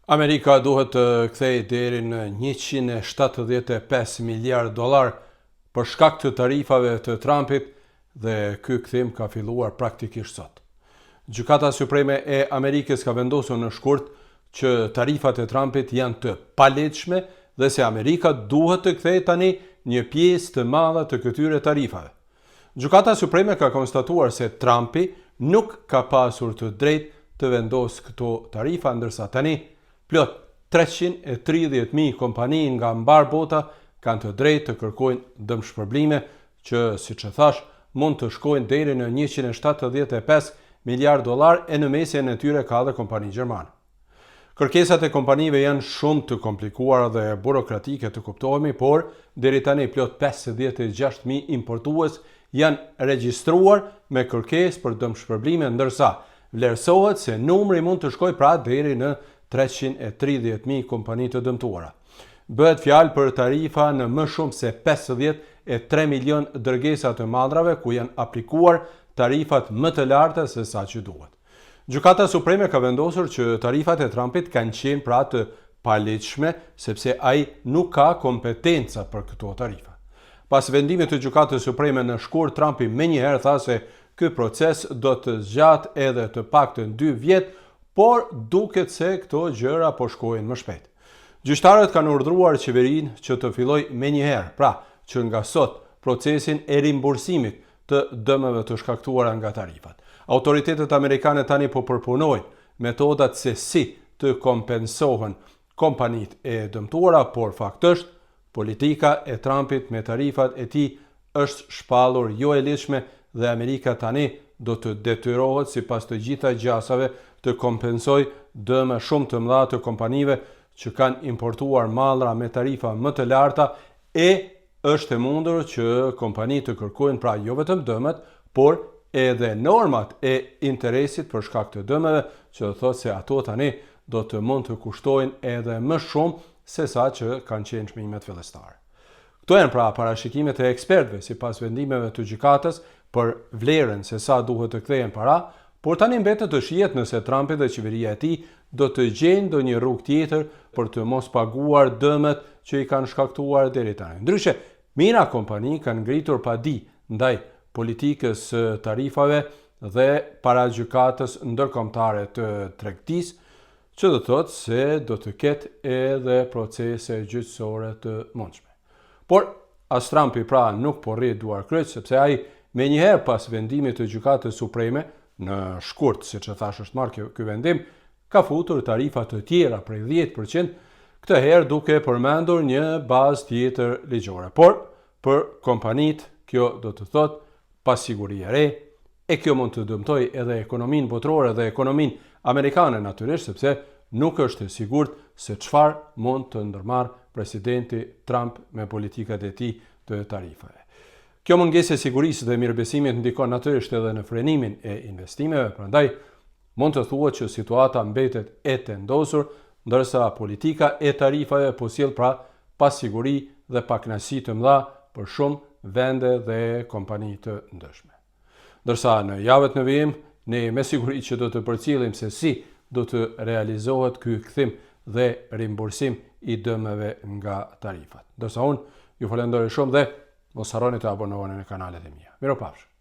Amerika duhet të kthejë deri në $175 miliard për shkak të tarifave të Trumpit dhe ky kthim ka filluar praktikisht sot. Gjykata Supreme e Amerikës ka vendosur në shkurt që tarifat e Trumpit janë të palehtëshme dhe se Amerika duhet të kthejë tani një pjesë të madhe të këtyre tarifave. Gjykata Supreme ka konstatuar se Trumpi nuk ka pasur të drejtë të vendosë këto tarifa, ndërsa tani plot 330.000 kompani nga mbar bota kanë të drejtë të kërkojnë dëmshpërblime që, siç e thash, mund të shkojnë deri në $175 miliard e në mesin e tyre ka dhe kompani gjermane. Kërkesat e kompanive janë shumë të komplikuara dhe burokratike të kuptohemi, por deri tani plot 56.000 importues janë regjistruar me kërkesë për dëmshpërblime, ndërsa vlerësohet se numri mund të shkojë pra deri në 330.000 kompani të dëmtuara. Bëhet fjalë për tarifa në më shumë se 53 milion dërgesa të madrave ku janë aplikuar tarifat më të larta se sa që duhet. Gjykata Supreme ka vendosur që tarifat e Trumpit kanë qenë pra të palehtëshme sepse ai nuk ka kompetenca për këto tarifa. Pas vendimit të Gjykatës Supreme në shkurt, Trumpi menjëherë tha se ky proces do të zgjatë edhe të paktën 2 vjet, por duket se këto gjëra po shkojnë më shpejt. Gjyqtarët kanë urdhëruar qeverinë që të fillojë menjëherë, pra që nga sot, procesin e rimbursimit të dëmeve të shkaktuara nga tarifat. Autoritetet amerikane tani po përpunojnë metodat se si të kompensohen kompanitë e dëmtuara, por fakti është politika e Trumpit me tarifat e tij është shpallur jo e lishme dhe Amerika tani do të detyrohet sipas të gjitha gjasave të kompensoj dëme shumë të mëdha të kompanive që kanë importuar mallra me tarifa më të larta e është e mundur që kompanitë të kërkojnë pra jo vetëm dëmet, por edhe normat e interesit për shkak të dëmeve, që do thotë se ato tani do të mund të kushtojnë edhe më shumë se sa që kanë qenë çmimet fillestare. Këto janë pra parashikimet e ekspertëve sipas vendimeve të gjykatës për vlerën se sa duhet të kthehen para, por tani mbetet të shihet nëse Trumpi dhe qeveria e tij do të gjejnë ndonjë rrugë tjetër për të mos paguar dëmet që i kanë shkaktuar deri tani. Ndryshe, mijëra kompani kanë ngritur padi ndaj politikës së tarifave dhe para gjykatës ndërkombëtare të tregtisë, që do thotë se do të ketë edhe procese gjyqësore të mundshme. Por as Trumpi pra nuk po rri duar kryq, sepse ai menjëherë pas vendimit të Gjykatës Supreme në shkurt, siç e thash, është marrë ky vendim, ka futur tarifa të tjera prej 10%, këtë herë duke përmendur një bazë tjetër ligjore. Por për kompanitë kjo do të thotë pasiguri e re, e kjo mund të dëmtojë edhe ekonominë botërore dhe ekonominë amerikane natyrisht, sepse nuk është e sigurt se çfarë mund të ndërmarrë presidenti Trump me politikat e tij të tarifave. Kjo mungesë e sigurisë dhe mirëbesimit ndikon natyrisht edhe në frenimin e investimeve, prandaj mund të thuhet që situata mbetet e tendosur, ndërsa politika e tarifave po sjell pra pasiguri dhe pakënaqësi të mëdha për shumë vende dhe kompani të ndëshme. Ndërsa në javët në vijim, ne me siguri që do të përcjellim se si do të realizohet ky kthim dhe rimbursim i dëmeve nga tarifat. Ndërsa unë ju falenderoj shumë dhe mos harroni të abonoheni në kanalet e mia. Miropafshim.